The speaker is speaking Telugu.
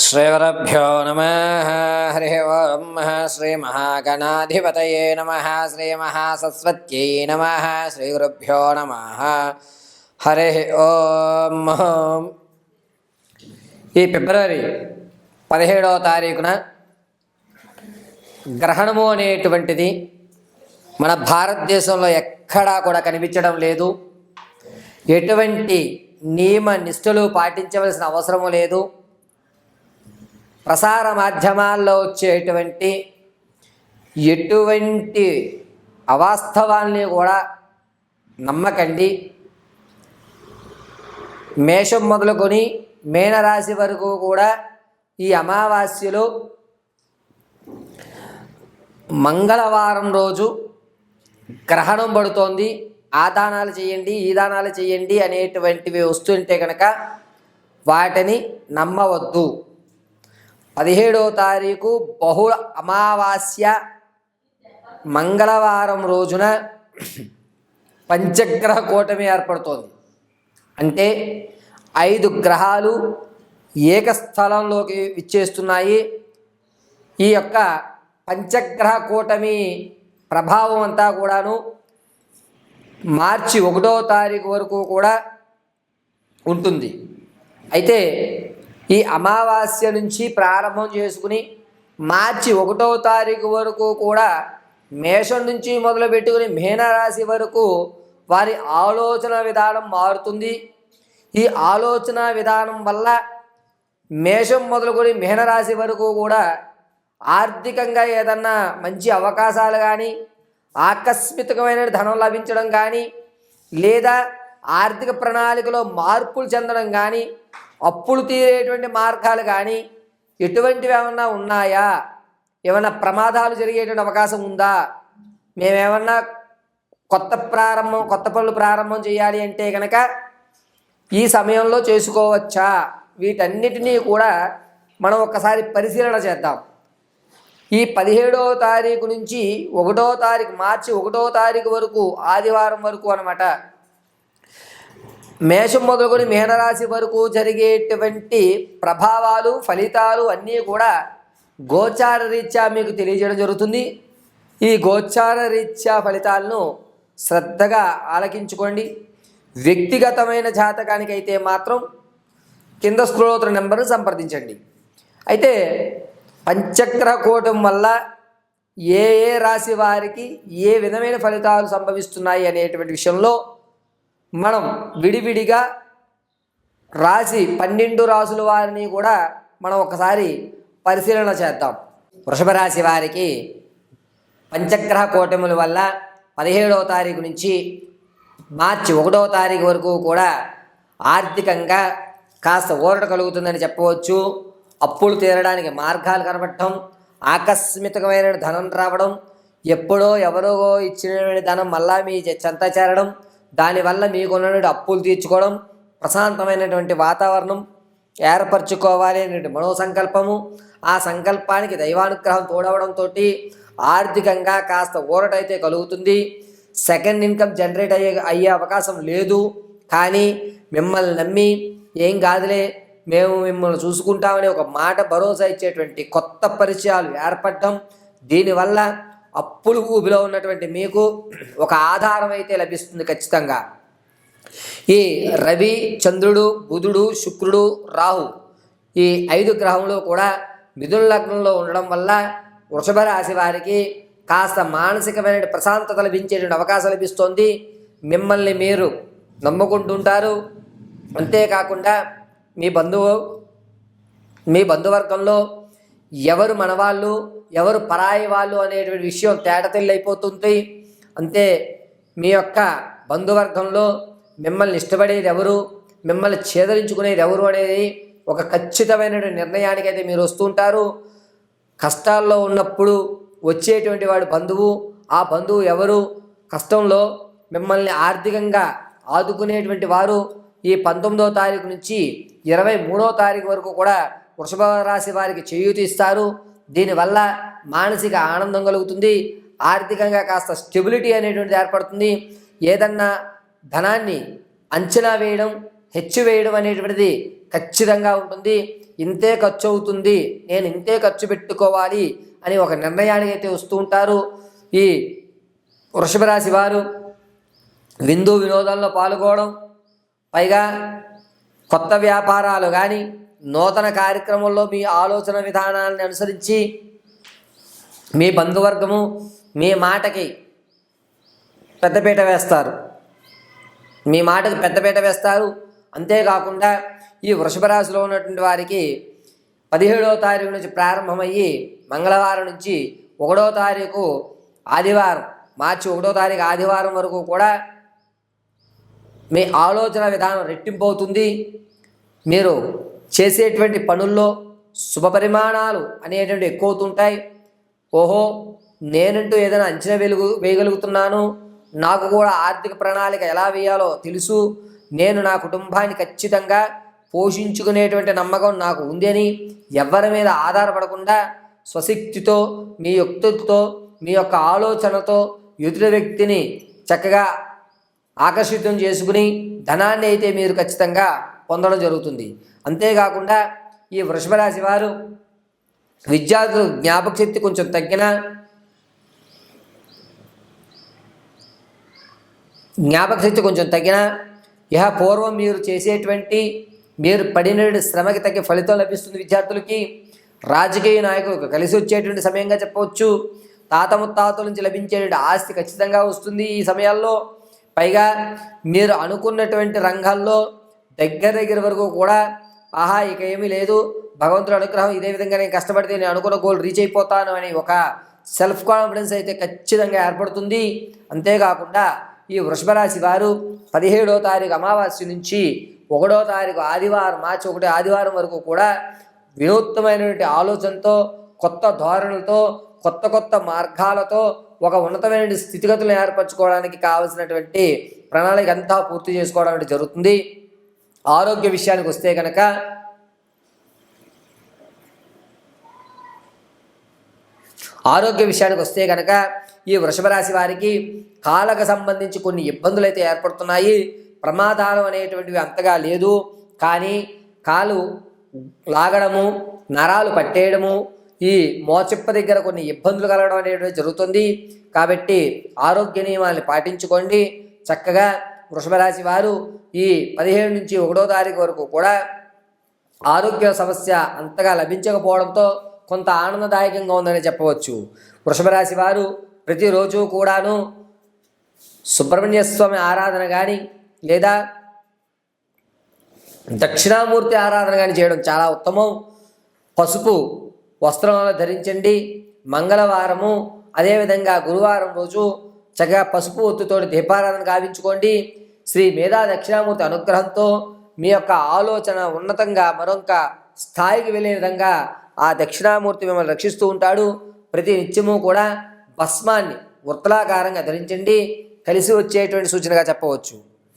श्रीगुरुभ्यो नमः। हरि ओं। श्रीमहागणाधिपतये नमः। श्रीमहासरस्वत्यै नमः। श्रीगुरुभ्यो नमः। हरि ओं। ఈ ఫిబ్రవరి 17వ తారీఖున గ్రహణము అనేటువంటిది మన భారతదేశంలో ఎక్కడా కూడా కనిపించడం లేదు. ఎటువంటి నియమ నిష్ఠలు పాటించవలసిన అవసరము లేదు. ప్రసార మాధ్యమాల్లో వచ్చేటువంటి ఎటువంటి అవాస్తవాల్ని కూడా నమ్మకండి. మేషం మొదలుకొని మీనరాశి వరకు కూడా ఈ అమావాస్యలో మంగళవారం రోజు గ్రహణం పడుతోంది. ఆ దానాలు చేయండి, ఈ దానాలు చేయండి అనేటువంటివి వస్తుంటే కనుక వాటిని నమ్మవద్దు. 17వ తారీఖు బహుళ అమావాస్య మంగళవారం రోజున పంచగ్రహ కూటమి ఏర్పడుతోంది. అంటే 5 గ్రహాలు ఏకస్థలంలోకి విచ్చేస్తున్నాయి. ఈ యొక్క పంచగ్రహ కూటమి ప్రభావం అంతా కూడాను మార్చి 1వ తారీఖు వరకు కూడా ఉంటుంది. అయితే ఈ అమావాస్య నుంచి ప్రారంభం చేసుకుని మార్చి 1వ తారీఖు వరకు కూడా మేషం నుంచి మొదలు పెట్టుకుని మీనరాశి వరకు వారి ఆలోచన విధానం మారుతుంది. ఈ ఆలోచన విధానం వల్ల మేషం మొదలుకొని మీనరాశి వరకు కూడా ఆర్థికంగా ఏదన్నా మంచి అవకాశాలు కానీ, ఆకస్మికమైన ధనం లభించడం కానీ, లేదా ఆర్థిక ప్రణాళికలో మార్పులు చెందడం కానీ, అప్పులు తీరేటువంటి మార్గాలు కానీ ఎటువంటివి ఏమన్నా ఉన్నాయా, ఏమన్నా ప్రమాదాలు జరిగేటువంటి అవకాశం ఉందా, మేమేమన్నా కొత్త పనులు ప్రారంభం చేయాలి అంటే కనుక ఈ సమయంలో చేసుకోవచ్చా, వీటన్నిటినీ కూడా మనం ఒకసారి పరిశీలన చేద్దాం. ఈ 17వ తారీఖు నుంచి 1వ తారీఖు మార్చి 1వ తారీఖు వరకు ఆదివారం వరకు అన్నమాట మేషం మొదలుకొని మీనరాశి వరకు జరిగేటువంటి ప్రభావాలు, ఫలితాలు అన్నీ కూడా గోచార రీత్యా మీకు తెలియజేయడం జరుగుతుంది. ఈ గోచార రీత్యా ఫలితాలను శ్రద్ధగా ఆలకించుకోండి. వ్యక్తిగతమైన జాతకానికి అయితే మాత్రం కింద స్క్రోల్ అవుతున్న నెంబర్ను సంప్రదించండి. అయితే పంచగ్రహ కూటం వల్ల ఏ రాశి వారికి ఏ విధమైన ఫలితాలు సంభవిస్తున్నాయి అనేటువంటి విషయంలో మనం విడివిడిగా రాశి 12 రాశుల వారిని కూడా మనం ఒకసారి పరిశీలన చేద్దాం. వృషభ రాశి వారికి పంచగ్రహ కూటముల వల్ల 17వ తారీఖు నుంచి మార్చి 1వ తారీఖు వరకు కూడా ఆర్థికంగా కాస్త ఊరట కలుగుతుందని చెప్పవచ్చు. అప్పులు తీరడానికి మార్గాలు కనబడటం, ఆకస్మికమైన ధనం రావడం, ఎప్పుడో ఎవరో ఇచ్చిన ధనం మళ్ళా మీ చెంత చేరడం, దానివల్ల మీకున్నటువంటి అప్పులు తీర్చుకోవడం, ప్రశాంతమైనటువంటి వాతావరణం ఏర్పరచుకోవాలి అనే మనోసంకల్పము, ఆ సంకల్పానికి దైవానుగ్రహం తోడవడంతో ఆర్థికంగా కాస్త ఊరట అయితే కలుగుతుంది. సెకండ్ ఇన్కమ్ జనరేట్ అయ్యే అవకాశం లేదు. కానీ మిమ్మల్ని నమ్మి ఏం కాదులే మేము మిమ్మల్ని చూసుకుంటామని ఒక మాట భరోసా ఇచ్చేటువంటి కొత్త పరిచయాలు ఏర్పడటం, దీనివల్ల అప్పులు ఊబిలో ఉన్నటువంటి మీకు ఒక ఆధారం అయితే లభిస్తుంది ఖచ్చితంగా. ఈ రవి, చంద్రుడు, బుధుడు, శుక్రుడు, రాహు ఈ 5 గ్రహంలో కూడా మిథున లగ్నంలో ఉండడం వల్ల వృషభ రాశి వారికి కాస్త మానసికమైన ప్రశాంతత లభించేటువంటి అవకాశం లభిస్తోంది. మిమ్మల్ని మీరు నమ్ముకుంటుంటారు. అంతేకాకుండా మీ బంధువర్గంలో ఎవరు మనవాళ్ళు, ఎవరు పరాయి వాళ్ళు అనేటువంటి విషయం తేటతెల్లైపోతుంది. అంతే మీ యొక్క బంధువర్గంలో మిమ్మల్ని ఇష్టపడేది ఎవరు, మిమ్మల్ని ఛేదరించుకునేది ఎవరు అనేది ఒక ఖచ్చితమైన నిర్ణయానికి అయితే మీరు వస్తుంటారు. కష్టాల్లో ఉన్నప్పుడు వచ్చేటువంటి వాడు బంధువు, ఆ బంధువు ఎవరు, కష్టంలో మిమ్మల్ని ఆర్థికంగా ఆదుకునేటువంటి వారు ఈ 19వ తారీఖు నుంచి 23వ తారీఖు వరకు కూడా వృషభ రాశి వారికి చేయూతి ఇస్తారు. దీనివల్ల మానసిక ఆనందం కలుగుతుంది. ఆర్థికంగా కాస్త స్టెబిలిటీ అనేటువంటిది ఏర్పడుతుంది. ఏదన్నా ధనాన్ని అంచనా వేయడం, హెచ్చు వేయడం అనేటువంటిది ఖచ్చితంగా ఉంటుంది. ఇంతే ఖర్చు అవుతుంది, నేను ఇంతే ఖర్చు పెట్టుకోవాలి అని ఒక నిర్ణయానికి అయితే వస్తూ ఉంటారు. ఈ వృషభ రాశి వారు విందు వినోదాల్లో పాల్గొనడం, పైగా కొత్త వ్యాపారాలు కానీ నూతన కార్యక్రమంలో మీ ఆలోచన విధానాలను అనుసరించి మీ బంధువర్గము మీ మాటకి పెద్దపీట వేస్తారు, మీ మాటకి పెద్దపీట వేస్తారు. అంతేకాకుండా ఈ వృషభ రాశిలో ఉన్నటువంటి వారికి 17వ తారీఖు నుంచి ప్రారంభమయ్యి మంగళవారం నుంచి 1వ తారీఖు ఆదివారం, మార్చి 1వ తారీఖు ఆదివారం వరకు కూడా మీ ఆలోచన విధానం రెట్టింపు అవుతుంది. మీరు చేసేటువంటి పనుల్లో శుభ పరిమాణాలు అనేటువంటి ఎక్కువ అవుతుంటాయి. ఓహో, నేనంటూ ఏదైనా అంచనా వేయగలుగుతున్నాను, నాకు కూడా ఆర్థిక ప్రణాళిక ఎలా వేయాలో తెలుసు, నేను నా కుటుంబాన్ని ఖచ్చితంగా పోషించుకునేటువంటి నమ్మకం నాకు ఉంది అని ఎవరి మీద ఆధారపడకుండా స్వశక్తితో, మీ యుక్తితో, మీ యొక్క ఆలోచనతో ఎదుటి వ్యక్తిని చక్కగా ఆకర్షితం చేసుకుని ధనాన్ని అయితే మీరు ఖచ్చితంగా పొందడం జరుగుతుంది. అంతేకాకుండా ఈ వృషభ రాశి వారు విద్యార్థులు జ్ఞాపక శక్తి కొంచెం తగ్గిన, ఇహ పూర్వం మీరు పడిన శ్రమకి తగ్గ ఫలితం లభిస్తుంది. విద్యార్థులకి రాజకీయ నాయకులకు కలిసి వచ్చేటువంటి సమయంగా చెప్పవచ్చు. తాత ముత్తాతల నుంచి లభించేటువంటి ఆస్తి ఖచ్చితంగా వస్తుంది ఈ సమయాల్లో. పైగా మీరు అనుకున్నటువంటి రంగాల్లో దగ్గర వరకు కూడా ఆహా ఇక ఏమీ లేదు, భగవంతుడి అనుగ్రహం, ఇదే విధంగా నేను కష్టపడితే నేను అనుకున్న గోల్ రీచ్ అయిపోతాను అని ఒక సెల్ఫ్ కాన్ఫిడెన్స్ అయితే ఖచ్చితంగా ఏర్పడుతుంది. అంతేకాకుండా ఈ వృషభ రాశి వారు 17వ తారీఖు అమావాస్య నుంచి 1వ తారీఖు ఆదివారం, మార్చి 1 ఆదివారం వరకు కూడా వినూత్నమైనటువంటి ఆలోచనతో, కొత్త ధోరణులతో, కొత్త మార్గాలతో ఒక ఉన్నతమైన స్థితిగతులను ఏర్పరచుకోవడానికి కావలసినటువంటి ప్రణాళిక అంతా పూర్తి చేసుకోవడం జరుగుతుంది. ఆరోగ్య విషయానికి వస్తే కనుక ఈ వృషభ రాశి వారికి కాళ్ళకు సంబంధించి కొన్ని ఇబ్బందులు అయితే ఏర్పడుతున్నాయి. ప్రమాదాలు అనేటువంటివి అంతగా లేదు, కానీ కాలు లాగడము, నరాలు పట్టేయడము, ఈ మోచిప్ప దగ్గర కొన్ని ఇబ్బందులు కలగడం అనేటువంటి జరుగుతుంది. కాబట్టి ఆరోగ్య నియమాలను పాటించుకోండి. చక్కగా వృషభ రాశి వారు ఈ 17 నుంచి 1వ తారీఖు వరకు కూడా ఆరోగ్య సమస్య అంతగా లభించకపోవడంతో కొంత ఆనందదాయకంగా ఉందని చెప్పవచ్చు. వృషభ రాశి వారు ప్రతిరోజు కూడాను సుబ్రహ్మణ్య స్వామి ఆరాధన కానీ లేదా దక్షిణామూర్తి ఆరాధన కానీ చేయడం చాలా ఉత్తమం. పసుపు వస్త్రాలను ధరించండి. మంగళవారము అదేవిధంగా గురువారం రోజు చక్కగా పసుపు ఒత్తుతోటి దీపారాధన గావించుకోండి. శ్రీ మేధా దక్షిణామూర్తి అనుగ్రహంతో మీ యొక్క ఆలోచన ఉన్నతంగా మరొక స్థాయికి వెళ్ళే విధంగా ఆ దక్షిణామూర్తి మిమ్మల్ని రక్షిస్తూ ఉంటాడు. ప్రతి నిత్యము కూడా భస్మాన్ని వృత్తలాకారంగా ధరించండి. కలిసి వచ్చేటువంటి సూచనగా చెప్పవచ్చు.